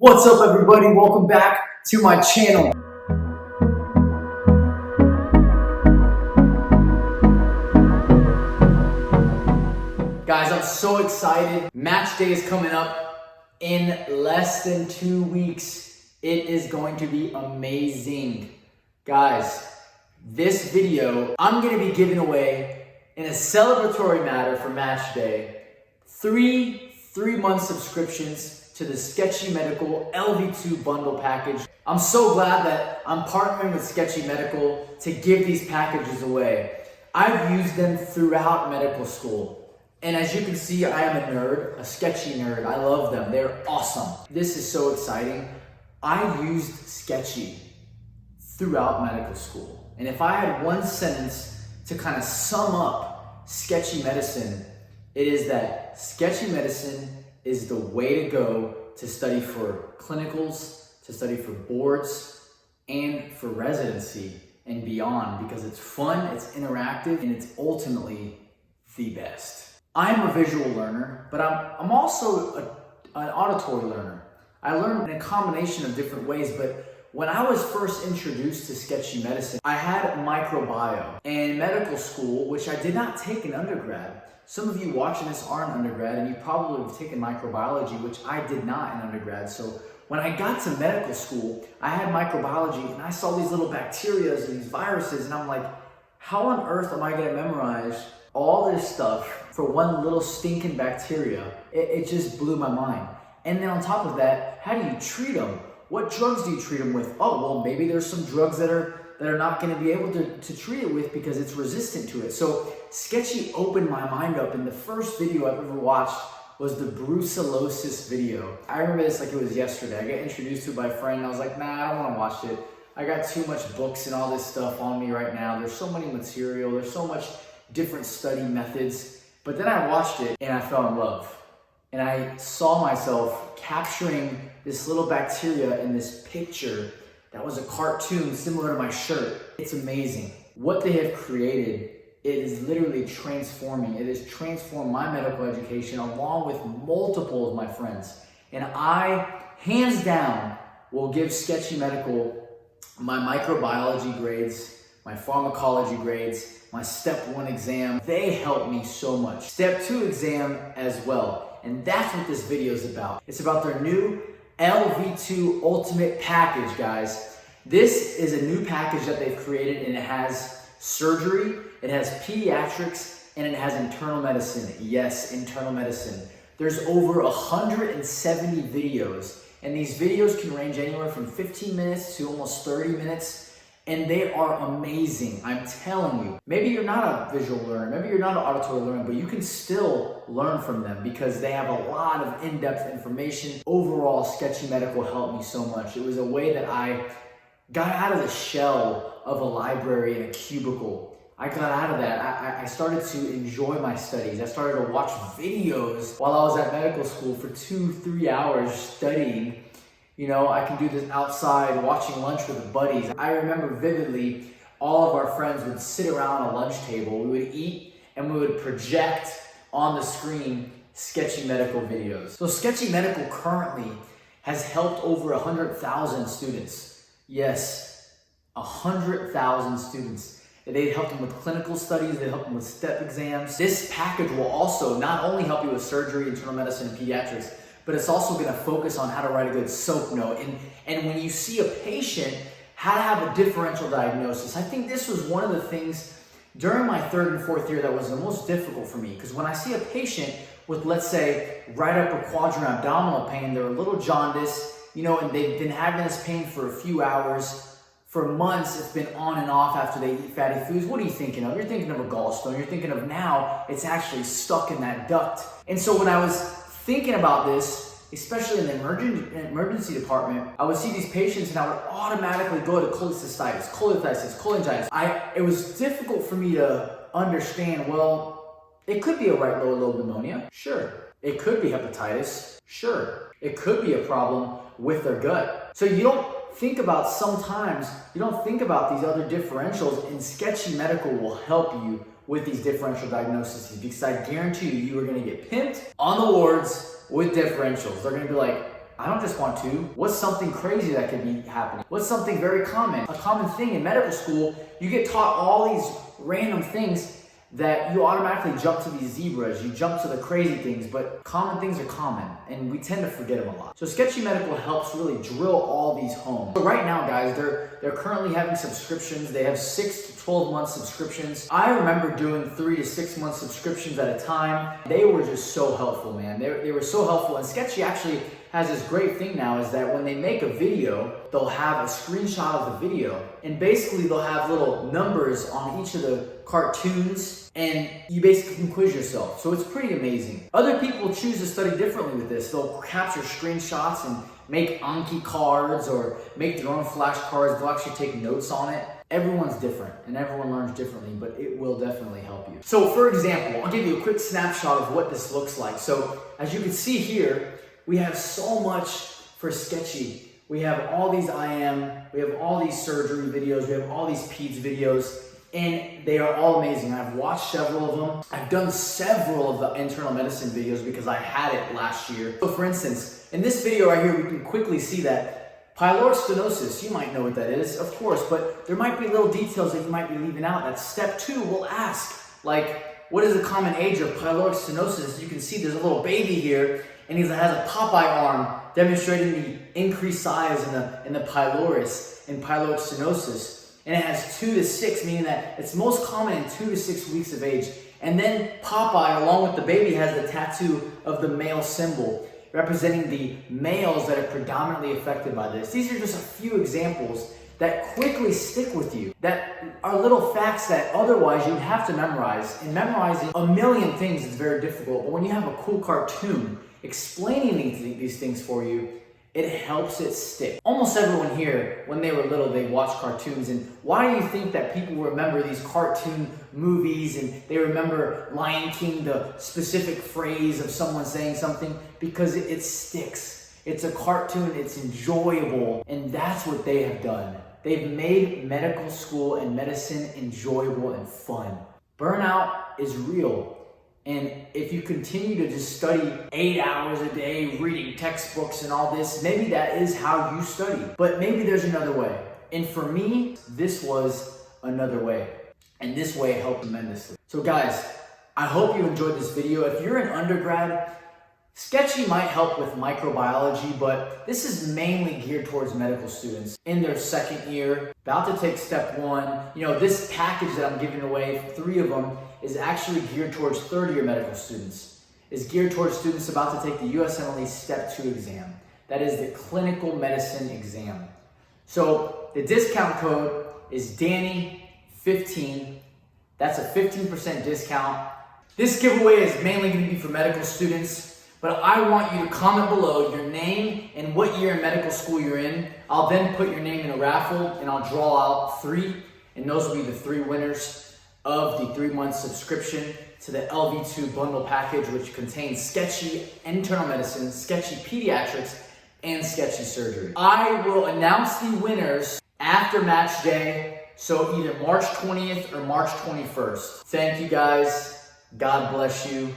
What's up, everybody? Welcome back to my channel. Guys, I'm so excited. Match day is coming up in less than 2 weeks. It is going to be amazing. Guys, this video, I'm going to be giving away in a celebratory matter for match day, three-month subscriptions to the Sketchy Medical LV2 bundle package. I'm so glad that I'm partnering with Sketchy Medical to give these packages away. I've used them throughout medical school. And as you can see, I am a nerd, a sketchy nerd. I love them, they're awesome. This is so exciting. I used Sketchy throughout medical school. And if I had one sentence to kind of sum up Sketchy Medicine, it is that Sketchy Medicine is the way to go to study for clinicals, to study for boards, and for residency and beyond, because it's fun, it's interactive, and it's ultimately the best. I'm a visual learner, but I'm also an auditory learner. I learn in a combination of different ways, but when I was first introduced to Sketchy Medicine, I had microbiome. And medical school, which I did not take in undergrad, some of you watching this are in undergrad, and you probably have taken microbiology, which I did not in undergrad. So when I got to medical school, I had microbiology, and I saw these little bacteria and these viruses, and I'm like, how on earth am I gonna memorize all this stuff for one little stinking bacteria? It just blew my mind. And then on top of that, how do you treat them? What drugs do you treat them with? Oh, well, maybe there's some drugs that are not going to be able to treat it with because it's resistant to it. So Sketchy opened my mind up, and the first video I've ever watched was the brucellosis video. I remember this like it was yesterday. I got introduced to it by a friend, and I was like, nah, I don't want to watch it. I got too much books and all this stuff on me right now. There's so many material. There's so much different study methods. But then I watched it, and I fell in love. And I saw myself capturing this little bacteria in this picture that was a cartoon similar to my shirt. It's amazing. What they have created, it is literally transforming. It has transformed my medical education along with multiple of my friends. And I, hands down, will give Sketchy Medical my microbiology grades, my pharmacology grades, my step 1 exam. They helped me so much. Step 2 exam as well. And that's what this video is about. It's about their new LV2 Ultimate Package, guys. This is a new package that they've created, and it has surgery, it has pediatrics, and it has internal medicine. Yes, internal medicine. There's over 170 videos, and these videos can range anywhere from 15 minutes to almost 30 minutes. And they are amazing, I'm telling you. Maybe you're not a visual learner, maybe you're not an auditory learner, but you can still learn from them because they have a lot of in-depth information. Overall, Sketchy Medical helped me so much. It was a way that I got out of the shell of a library in a cubicle. I got out of that. I started to enjoy my studies. I started to watch videos while I was at medical school for 2-3 hours studying. You know, I can do this outside watching lunch with buddies. I remember vividly, all of our friends would sit around a lunch table. We would eat and we would project on the screen Sketchy Medical videos. So Sketchy Medical currently has helped over 100,000 students. Yes, 100,000 students. They help them with clinical studies, they help them with step exams. This package will also not only help you with surgery, internal medicine, and pediatrics, but it's also gonna focus on how to write a good SOAP note. And when you see a patient, how to have a differential diagnosis. I think this was one of the things during my 3rd and 4th year that was the most difficult for me, because when I see a patient with, let's say, right upper quadrant abdominal pain, they're a little jaundiced, you know, and they've been having this pain for a few hours, for months, it's been on and off after they eat fatty foods. What are you thinking of? You're thinking of a gallstone. You're thinking of now it's actually stuck in that duct. And so when I was thinking about this, especially in the emergency department, I would see these patients and I would automatically go to cholecystitis, cholangitis. It was difficult for me to understand, well, it could be a right lower lobe pneumonia. Sure. It could be hepatitis. Sure. It could be a problem with their gut. So you don't think about these other differentials, and Sketchy Medical will help you with these differential diagnoses, because I guarantee you are going to get pimped on the wards with differentials. They're going to be like, I don't just want to. What's something crazy that could be happening? What's something very common? A common thing in medical school, you get taught all these random things that you automatically jump to these zebras, you jump to the crazy things, but common things are common, and we tend to forget them a lot. So Sketchy Medical helps really drill all these home. So right now, guys, they're currently having subscriptions. They have 6 to 12 month subscriptions. I remember doing 3 to 6 month subscriptions at a time. They were just so helpful, man. They were so helpful, and Sketchy actually has this great thing now is that when they make a video, they'll have a screenshot of the video, and basically they'll have little numbers on each of the cartoons, and you basically can quiz yourself. So it's pretty amazing. Other people choose to study differently with this. They'll capture screenshots and make Anki cards or make their own flashcards. They'll actually take notes on it. Everyone's different and everyone learns differently, but it will definitely help you. So for example, I'll give you a quick snapshot of what this looks like. So as you can see here, we have so much for Sketchy. We have all these IM, we have all these surgery videos, we have all these peds videos, and they are all amazing. I've watched several of them. I've done several of the internal medicine videos because I had it last year. So for instance, in this video right here, we can quickly see that pyloric stenosis, you might know what that is, of course, but there might be little details that you might be leaving out. That step 2 will ask, like, what is the common age of pyloric stenosis? You can see there's a little baby here, and he has a Popeye arm demonstrating the increased size in the pylorus in pyloric stenosis. And it has 2 to 6, meaning that it's most common in 2 to 6 weeks of age. And then Popeye, along with the baby, has the tattoo of the male symbol, representing the males that are predominantly affected by this. These are just a few examples that quickly stick with you, that are little facts that otherwise you would have to memorize. And memorizing a million things is very difficult, but when you have a cool cartoon explaining these things for you, it helps it stick. Almost everyone here, when they were little, they watched cartoons. And why do you think that people remember these cartoon movies and they remember Lion King, the specific phrase of someone saying something? Because it sticks. It's a cartoon, it's enjoyable, and that's what they have done. They've made medical school and medicine enjoyable and fun. Burnout is real. And if you continue to just study 8 hours a day, reading textbooks and all this, maybe that is how you study. But maybe there's another way. And for me, this was another way. And this way helped tremendously. So guys, I hope you enjoyed this video. If you're an undergrad, Sketchy might help with microbiology, but this is mainly geared towards medical students in their second year, about to take step 1. You know, this package that I'm giving away, 3 of them, is actually geared towards third-year medical students. It's geared towards students about to take the USMLE Step 2 exam. That is the clinical medicine exam. So the discount code is Danny15. That's a 15% discount. This giveaway is mainly going to be for medical students, but I want you to comment below your name and what year in medical school you're in. I'll then put your name in a raffle and I'll draw out 3, and those will be the 3 winners of the 3-month subscription to the LV2 bundle package, which contains Sketchy internal medicine, Sketchy pediatrics, and Sketchy surgery. I will announce the winners after match day, so either March 20th or March 21st. Thank you guys. God bless you.